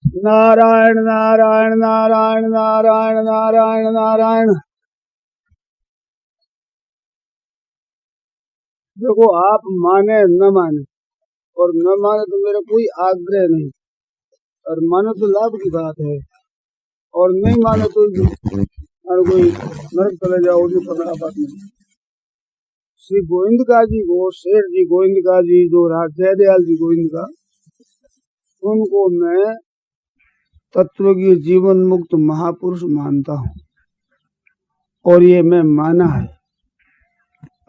नारायण नारायण नारायण नारायण नारायण नारायण। देखो, आप माने न माने और न माने तो मेरा कोई आग्रह नहीं, और माने तो लाभ की बात है, और नहीं माने तो कोई नरक चले जाओ, जो पता बात नहीं। श्री गोविंद का जी को, शेर जी गोविंद का जी, जो जयदयाल जी गोविंद का, उनको मैं तत्व की जीवन मुक्त महापुरुष मानता हूँ, और ये मैं माना है,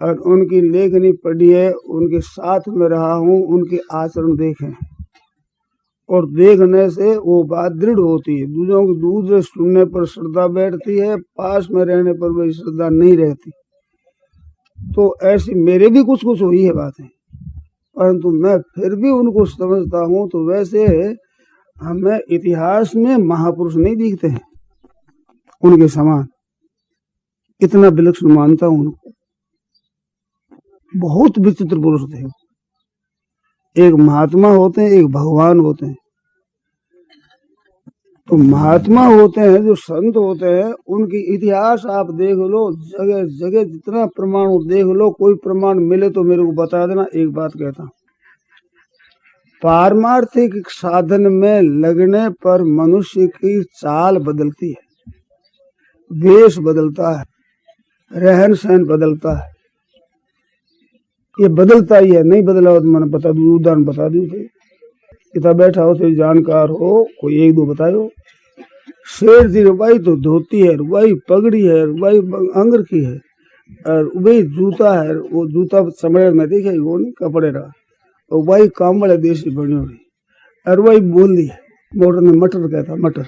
और उनकी लेखनी पढ़ी है, उनके साथ में रहा हूँ, उनके आचरण देखे, और देखने से वो बात दृढ़ होती है। दूसरे सुनने पर श्रद्धा बैठती है, पास में रहने पर वही श्रद्धा नहीं रहती। तो ऐसी मेरे भी कुछ कुछ हुई है बातें, परंतु मैं फिर भी उनको समझता हूँ। तो वैसे हमें इतिहास में महापुरुष नहीं दिखते हैं उनके समान, इतना विलक्षण मानता हूँ उनको। बहुत विचित्र पुरुष थे। एक महात्मा होते हैं, एक भगवान होते हैं। तो महात्मा होते हैं, जो संत होते हैं, उनकी इतिहास आप देख लो, जगह जगह जितना प्रमाण देख लो, कोई प्रमाण मिले तो मेरे को बता देना। एक बात कहता हूँ, पारमार्थिक साधन में लगने पर मनुष्य की चाल बदलती है, वेश बदलता है, रहन सहन बदलता है। ये बदलता ही है, नहीं बदला हो तो मैंने बता दू, उदाहरण बता दी थे। इतना बैठा हो तो जानकार हो, कोई एक दो बतायो। शेर जी रुबाई तो धोती है, रुबाई पगड़ी है, रुबाई अंगर की है, और वही जूता है, वो जूता चमड़े में देखे वो नहीं कपड़े रहा, और वही काम वाले देशी बनी हुई, और वही बोल दी है, मोटर में मटर कहता, मटर।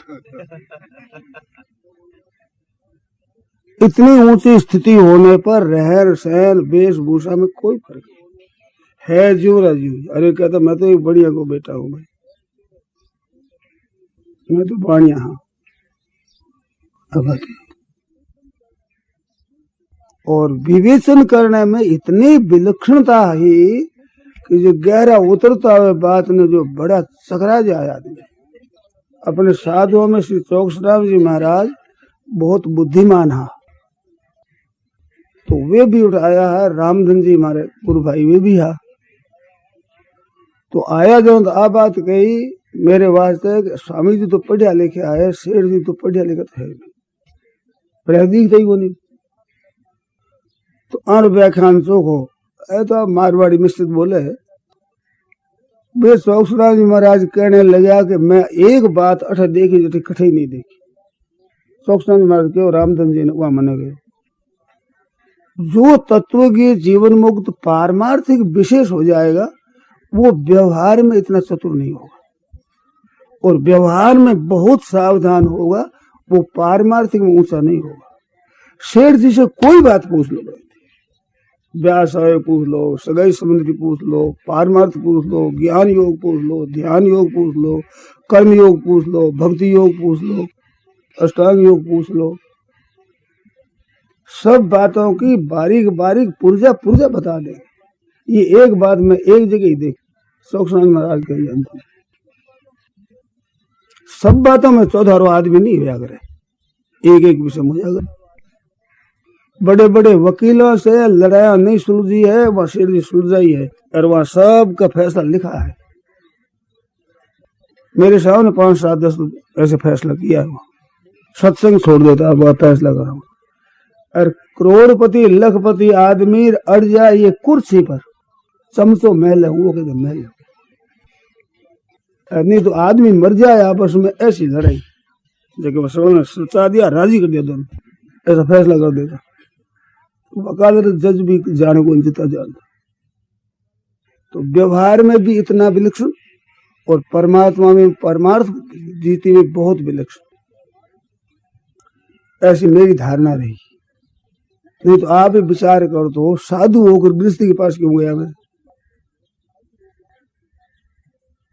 इतनी ऊंची स्थिति होने पर रहन सहन वेशभूषा में कोई फर्क नहीं है। जीव राजीव, अरे कहता मैं तो एक बढ़िया को बेटा हूं भाई, मैं तो बढ़िया हाँ। और विवेचन करने में इतनी विलक्षणता ही कि जो गहरा उतरता हुआ बात ने जो बड़ा चकरा जाए आदमी। अपने साधुओं में श्री चौकसराम जी महाराज बहुत बुद्धिमान है, तो वे भी उठाया है। रामधन जी हमारे गुरु भाई वे भी है। तो आया जो आ बात कही मेरे वास्ते, स्वामी जी तो पढ़िया लिखे आए, शेर जी तो पढ़िया लिखे थे, पढ़िया दिखते ही नहीं। तो अन व्याख्यान चोखो ऐ तो मारवाड़ी मिश्रित बोले, वे चौकसराम जी महाराज कहने लगा कि मैं एक बात अठ देखी जो कठे नहीं देखी। चौकसराम जी महाराज क्यों, रामधन जी ने वहां मने गए, जो तत्व की जीवन मुक्त पारमार्थिक विशेष हो जाएगा, वो व्यवहार में इतना चतुर नहीं होगा, और व्यवहार में बहुत सावधान होगा, वो पारमार्थिक में ऊंचा नहीं होगा। शेर जी से कोई बात पूछ लो, व्यास पूछ लो, सगाई संबंधी पूछ लो, पारमार्थ पूछ लो, ज्ञान योग पूछ लो, ध्यान योग पूछ लो, कर्म योग पूछ लो, भक्ति योग पूछ लो, अष्टांग योग पूछ लो, सब बातों की बारीक बारीक पुर्जा पुर्जा बता दे। ये एक बात में एक जगह ही देख, चौकसराम महाराज कही अंत में सब बातों में 14 आदमी नहीं हुआ करे, एक एक विषय हो जाएगा। बड़े बड़े वकीलों से लड़ाया नहीं सुलझी है, वह शेर जी सुलझाई है, और वह सब का फैसला लिखा है। मेरे सामने 5, 7, 10 ऐसे फैसला किया है। सत्संग छोड़ देता वह फैसला कर रहा हूँ। और करोड़पति लखपति आदमी अड़ जाए ये कुर्सी पर, चमचो महल है वो कहते महल, नहीं तो आदमी मर जाए आपस में, ऐसी लड़ाई जबकि सबने सचा दिया, राजी कर दिया दोनों, ऐसा फैसला कर देता। वकालत जज भी जाने को जीता जानता। तो व्यवहार में भी इतना विलक्षण, और परमात्मा में परमार्थ जीती में बहुत विलक्षण, ऐसी मेरी धारणा रही। नहीं तो आप ही विचार कर दो, साधु होकर गृहस्थी के पास क्यों गया मैं?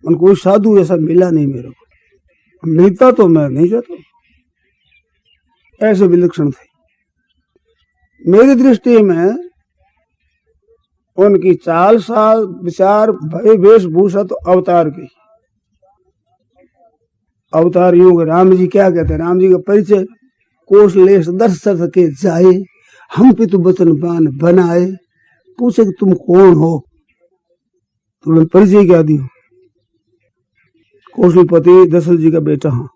कोई साधु ऐसा मिला नहीं मेरे को, मिलता तो मैं नहीं जाता। ऐसे विलक्षण थे मेरी दृष्टि में। उनकी चाल साल विचार भय वेशभूषा तो अवतार की, अवतारियों के राम जी क्या कहते हैं, राम जी का परिचय, कोशलेश दर्शत के जाए, हम पितु बचन बान बनाए, पूछे कि तुम कौन हो, तुमने परिचय क्या दी, कौशलपति दशरथ जी का बेटा हूं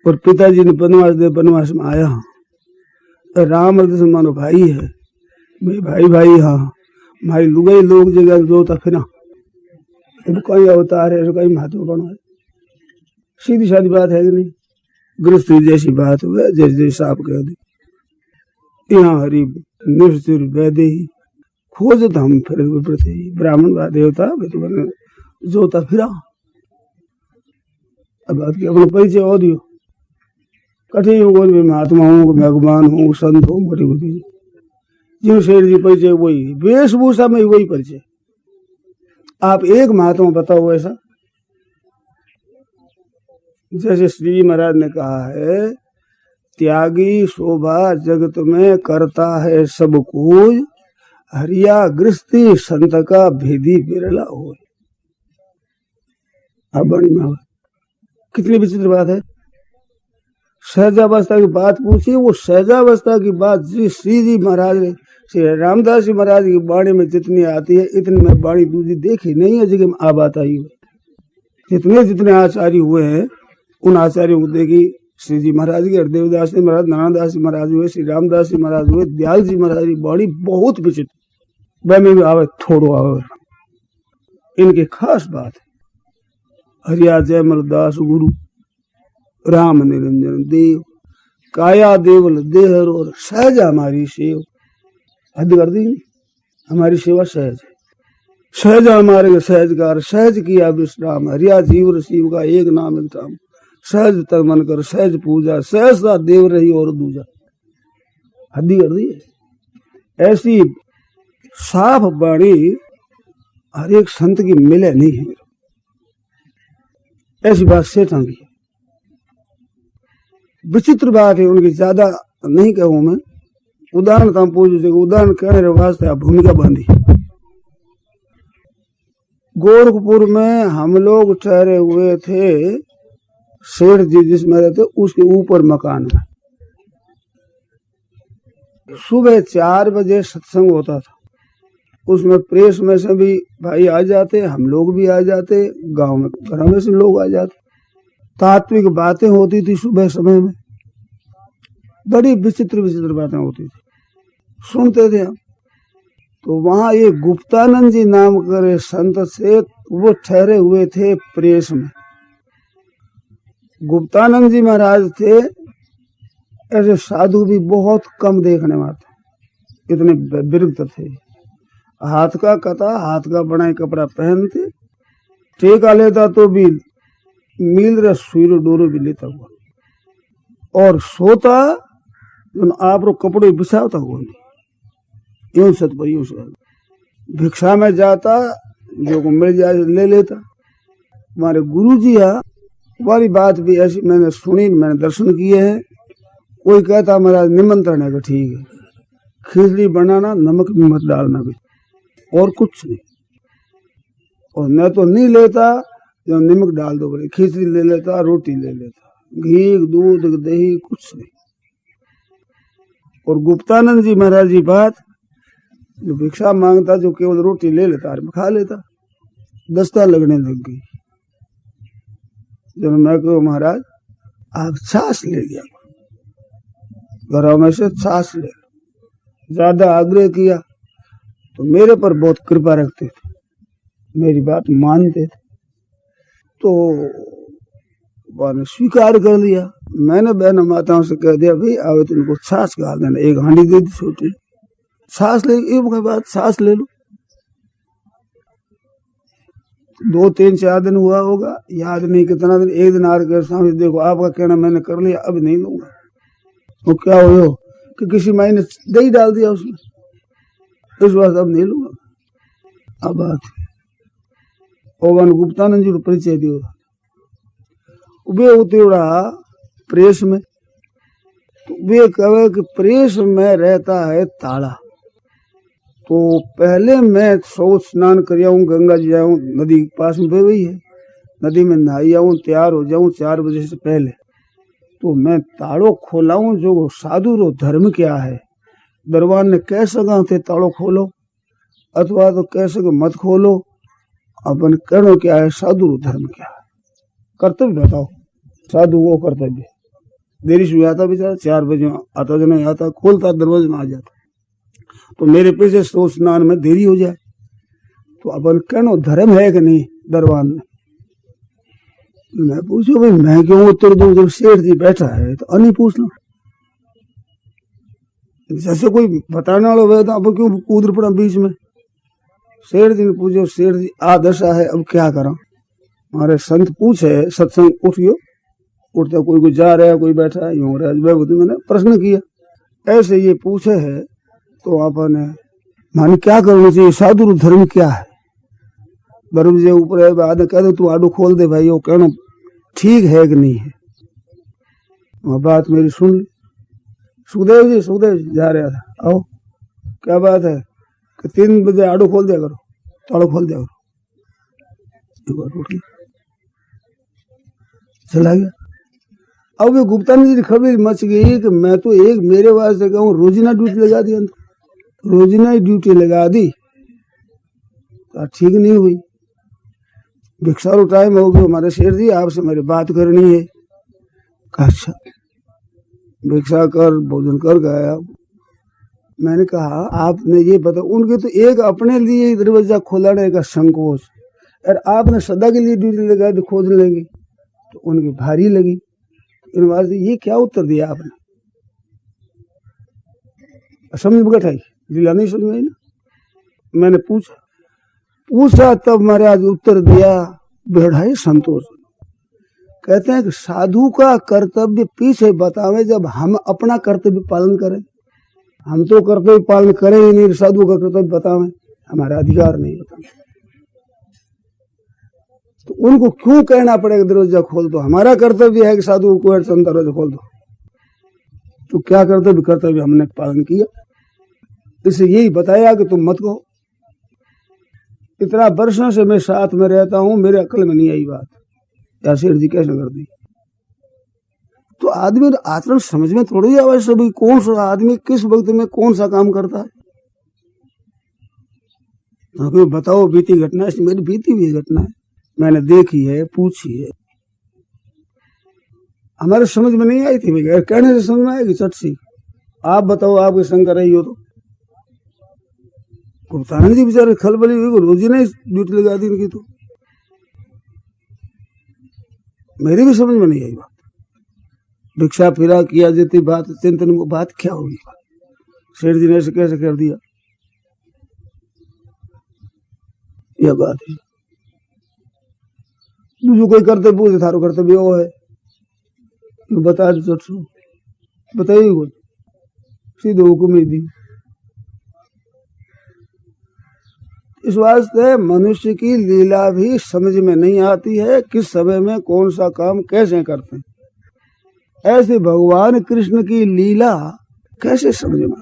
और पिताजी ने बनवास दे बनवास में आया हूं, राम दशरथ मानो भाई है, मैं भाई भाई हाँ, हमारी लुगाई लोग जगह जोता फिर कई अवतार है, कई महत्व बनो है, सीधी सादी बात है कि नहीं, गृहस्थी जैसी बात हुआ, जैसे जैसे आप कह दी, यहाँ हरि निष्ठुर वैदे ही खोजत हम फिर विप्रति, ब्राह्मण व देवता जोता फिरा। अब बात की अपना परिचय और दियो, कठिन युगों में महात्मा हूँ, भगवान हूँ, संत हूँ, बड़ी बुद्धि, जिन शेर जी परिचय वही, वेशभूषा में वही परिचय। आप एक महात्मा बताओ ऐसा, जैसे श्री महाराज ने कहा है, त्यागी शोभा जगत में करता है सब कोई, हरिया गृहस्थी संत का भेदी बिरला हो। अब बड़ी माँ कितनी विचित्र बात है, सहजावस्था की बात पूछी, वो सहजावस्था की बात श्री जी महाराज ने, श्री रामदास जी महाराज की वाणी में जितनी आती है इतनी में वाणी दूसरी देखी नहीं है जगह में आ बात आई हुई। जितने जितने आचार्य हुए हैं उन आचार्यों को देखी, श्री जी महाराज के, हरदेवदास जी महाराज, नानादास जी महाराज हुए, श्री रामदास जी महाराज हुए, दयाल जी महाराज की वाणी बहुत विचित्र, वह में आवे थोड़ो आवे, इनकी खास बात है, हरिया जयमल दास गुरु, राम निरंजन देव, काया देवल देहर और सहज हमारी सेव। हद कर दी, हमारी सेवा सहज है, सहज हमारे सहजकार, सहज किया विश्राम, हरिया जीव शिव का एक नाम एक धाम, सहज तन मन कर सहज पूजा, सहसा देव रही और दूजा। हद्दी कर दी, ऐसी साफ वाणी हर एक संत की मिले नहीं है, ऐसी बात सेठां की विचित्र बात है, उनकी ज्यादा नहीं कहूं मैं, उदाहरण तो पूछो, उदाहरण कहने वास्ते भूमिका बांधी। गोरखपुर में हम लोग ठहरे हुए थे, सेठ जी जिसमें रहते उसके ऊपर मकान में, सुबह 4 बजे सत्संग होता था, उसमें प्रेस में से भी भाई आ जाते, हम लोग भी आ जाते, गांव में घरों में से लोग आ जाते, तात्विक बातें होती थी सुबह समय में, बड़ी विचित्र विचित्र बातें होती थी, सुनते थे हम। तो वहां एक गुप्तानंद जी नाम करे संत से, वो ठहरे हुए थे प्रेस में। गुप्तानंद जी महाराज थे, ऐसे साधु भी बहुत कम देखने में आते, इतने विरक्त थे, हाथ का कता, हाथ का बनाए कपड़ा पहनते, टेका लेता तो भी मील रहा सुईर डोरो भी लेता हुआ, और सोता आप रो कपड़े बिछाता हुआ, यूं सतपरियों से भिक्षा में जाता, जो को मिल जाए ले लेता। हमारे गुरु जी हमारी बात भी ऐसी मैंने सुनी, मैंने दर्शन किए हैं, कोई कहता महाराज निमंत्रण है, ठीक है, खिचड़ी बनाना, नमक भी मत डालना भी, और कुछ नहीं, और न तो नहीं लेता, जो नमक डाल दो बड़े, खिचड़ी ले लेता, रोटी ले लेता, घी दूध दही कुछ नहीं। और गुप्तानंद जी महाराज जी बात, जो भिक्षा मांगता, जो केवल रोटी ले लेता और खा लेता, दस्ता लगने लग गई। जब मैं कहूँ महाराज आप छाछ ले लिया, घरों में से छाछ ले लो, ज्यादा आग्रह किया तो मेरे पर बहुत कृपा रखते थे, मेरी बात मानते थे, तो मैंने स्वीकार कर लिया। मैंने बहन माताओं से कह दिया भाई आवे तो इनको छाछ खा देना, एक हांडी दे दी छोटी, छाछ ले, एक बात छाछ ले लो। 2-3-4 दिन हुआ होगा, याद नहीं कितना दिन, एक दिन आर के सामने देखो आपका कहना मैंने कर लिया, अब नहीं लूंगा। तो क्या हो कि किसी माई ने दही डाल दिया उसमें, इस बात अब नहीं लूंगा। अब बात ओवन गुप्तानंद जी को परिचय दियो, वे उतरा प्रेस में, तो वे कहे कि प्रेस में रहता है ताला, तो पहले मैं शौच स्नान कर आऊं, गंगा जी आऊं, नदी के पास में बह गई है, नदी में नहाई आऊं, तैयार हो जाऊं 4 बजे से पहले, तो मैं ताड़ो खोलाऊं जो साधु रो धर्म क्या है। दरबार ने कह सका थे ताड़ो खोलो, अथवा तो कह सके मत खोलो। अपन कहनो क्या है, साधु रो धर्म क्या है, कर्तव्य बताओ। साधु वो कर्तव्य, देरी से आता बेचारा 4 बजे आता, जो नहीं आता खोलता दरवाजे में आ जाता, तो मेरे पीछे तो स्नान में देरी हो जाए, तो अपन कहनो धर्म है कि नहीं। दरबार ने मैं पूछो भाई मैं क्यों उत्तर दूं, जब सेठ जी बैठा है तो अन्य पूछ लो। जैसे कोई बताने वाला हुआ तो अब क्यों कूद पड़ा बीच में। सेठ जी ने पूछो, सेठ जी आ दशा है अब क्या करा। हमारे संत पूछे सत्संग उठियो, उठता कोई जा रहा है कोई बैठा है, यूं रहा। मैंने प्रश्न किया ऐसे ये पूछे है, तो आपने माने क्या करना चाहिए, साधु धर्म क्या है। दरवाजे ऊपर बाद कह दो तू आडू खोल दे भाई, वो कहना ठीक है कि नहीं है। वह बात मेरी सुन ली। सुखदेव जी जा रहा था, आओ क्या बात है कि 3 बजे आडू खोल दिया करो, ताड़ो खोल दिया करो। चला गया। अब ये गुप्तानंद जी खबर मच गई कि मैं तो एक मेरे वास्ते कहूँ रोजीना ड्यूटी लगा दी, रोजीना ही ड्यूटी लगा दी, तो ठीक नहीं हुई। भिक्षारू टाइम हो गया, हमारे शेर जी आपसे मेरी बात करनी है। अच्छा भिक्षा कर भोजन कर गया। मैंने कहा आपने ये बता, उनके तो एक अपने लिए दरवाजा खोलाने का संकोच, और आपने सदा के लिए ड्यूटी लगा दी खोज लेंगे, तो उनकी भारी लगी। इन वास्ते ये क्या उत्तर दिया आपने, समझ में बैठाई दिला नहीं समझ में ना। मैंने पूछा तब महाराज उत्तर दिया बेढ़ाई संतोष। कहते हैं कि साधु का कर्तव्य पीछे बतावे जब हम अपना कर्तव्य पालन करें। हम तो कर्तव्य पालन करें ही नहीं, साधु का कर्तव्य बतावे, हमारा अधिकार नहीं होता। तो उनको क्यों कहना पड़ेगा दरवाजा खोल दो। हमारा कर्तव्य है कि साधु को दरवाजा खोल दो, तो क्या कर्तव्य हमने पालन किया। इसे यही बताया कि तुम मत कहो। इतना वर्षों से मैं साथ में रहता हूं, मेरे अकल में नहीं आई बात, या शेर जी कैसे कर दी। तो आदमी आचरण समझ में थोड़ी आवश्यक भाई कौन सा आदमी किस वक्त में कौन सा काम करता है। तो बताओ बीती घटना, मेरी बीती हुई घटना है, मैंने देखी है, पूछी है, हमारे समझ में नहीं आई थी भाई, कहने से समझ में आएगी चट सी। आप बताओ आपकी शंका रही हो तो। गुप्तानंद जी बेचारे खलबली हुई, रोजी ने ड्यूटी लगा दी इनकी, तो मेरी भी समझ में नहीं आई बात। भिक्षा फिरा किया जाती बात, चिंतन को बात क्या होगी। शेर जी ने ऐसे कैसे कर दिया, यह बात है। जो कोई कर्तव्य पूछे थारो कर्तव्य वो है, बता बताइए कुछ सीधे हुक्म ही दी। इस वास्ते मनुष्य की लीला भी समझ में नहीं आती है, किस समय में कौन सा काम कैसे करते हैं। ऐसे भगवान कृष्ण की लीला कैसे समझ में